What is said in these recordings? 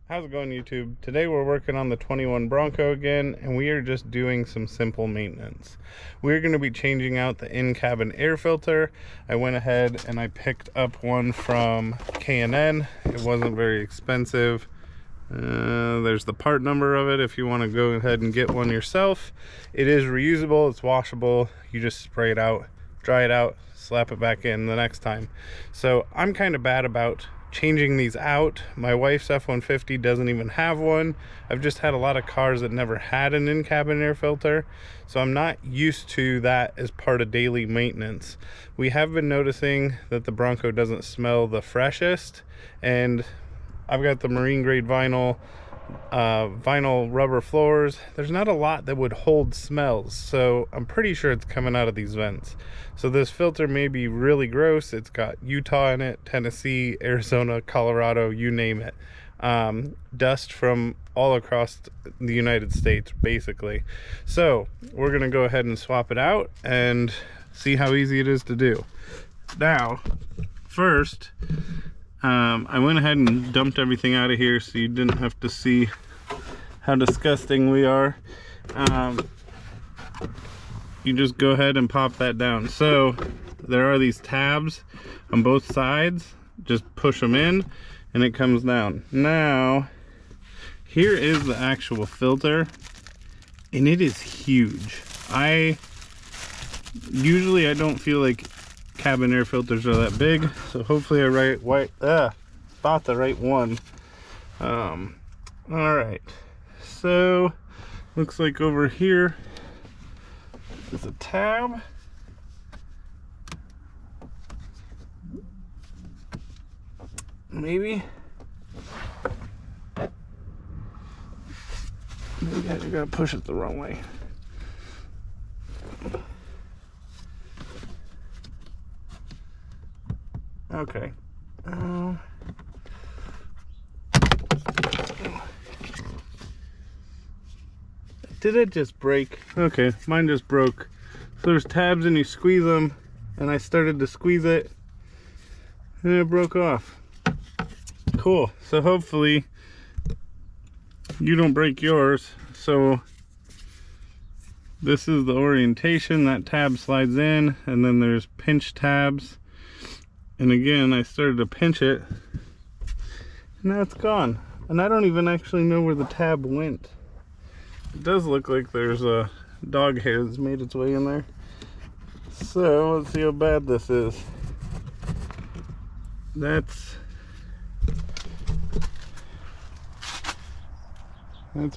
How's it going, YouTube? Today we're working on the 21 Bronco again, and we are just doing some simple maintenance. We're going to be changing out the in-cabin air filter. I went ahead and I picked up one from K&N. It wasn't very expensive. There's the part number of it if you want to go ahead and get one yourself. It is reusable, it's washable. You just spray it out, dry it out, slap it back in the next time. So I'm kind of bad about changing these out. My wife's F-150 doesn't even have one. I've just had a lot of cars that never had an in-cabin air filter, so I'm not used to that as part of daily maintenance. We have been noticing that the Bronco doesn't smell the freshest, and I've got the marine grade vinyl rubber floors. There's not a lot that would hold smells, so I'm pretty sure it's coming out of these vents. So this filter may be really gross. It's got Utah in it, Tennessee, Arizona, Colorado, you name it. Dust from all across the United States, basically. So we're gonna go ahead and swap it out and see how easy it is to do. Now, first, I went ahead and dumped everything out of here so you didn't have to see how disgusting we are. You just go ahead and pop that down. So there are these tabs on both sides. Just push them in and it comes down. Now, here is the actual filter, and it is huge. Usually I don't feel like cabin air filters are that big, so hopefully I bought the right one. All right, so looks like over here is a tab. Maybe I gotta push it the wrong way. Okay. Did it just break? Okay, mine just broke. So there's tabs and you squeeze them, and I started to squeeze it and it broke off. Cool. So hopefully you don't break yours. So this is the orientation. That tab slides in, and then there's pinch tabs. And again, I started to pinch it, and now it's gone. And I don't even actually know where the tab went. It does look like there's a dog hair that's made its way in there. So let's see how bad this is. That's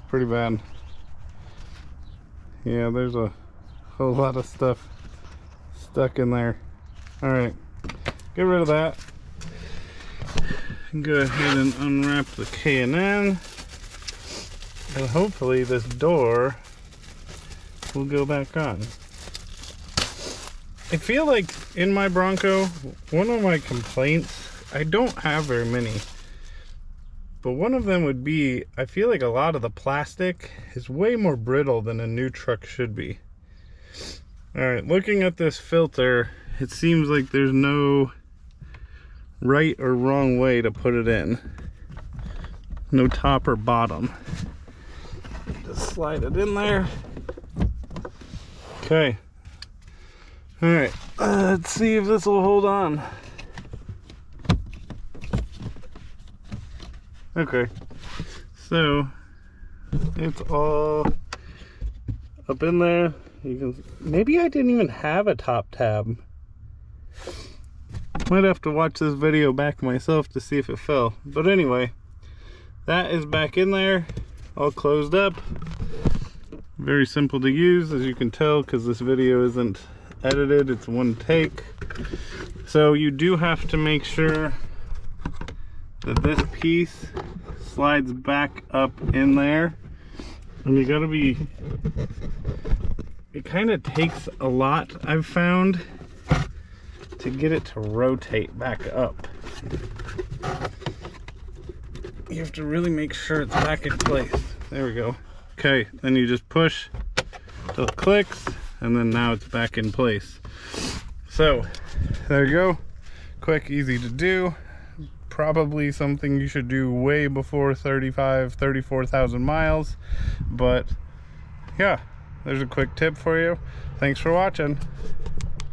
pretty bad. Yeah, there's a whole lot of stuff stuck in there. All right. Get rid of that. Go ahead and unwrap the K&N, and hopefully this door will go back on. I feel like in my Bronco, one of my complaints, I don't have very many, but one of them would be, I feel like a lot of the plastic is way more brittle than a new truck should be. All right, looking at this filter, it seems like there's no right or wrong way to put it in. No top or bottom. Just slide it in there. Okay. All right, let's see if this will hold on. Okay, so it's all up in there. You can, maybe I didn't even have a top tab. Might have to watch this video back myself to see if it fell. But anyway, that is back in there, all closed up. Very simple to use, as you can tell, because this video isn't edited, it's one take. So you do have to make sure that this piece slides back up in there. And you gotta be, it kind of takes a lot, I've found, to get it to rotate back up. You have to really make sure it's back in place. There we go. Okay, then you just push till it clicks, and then now it's back in place. So there you go. Quick, easy to do. probably something you should do way before 34,000 miles. But yeah, there's a quick tip for you. Thanks for watching.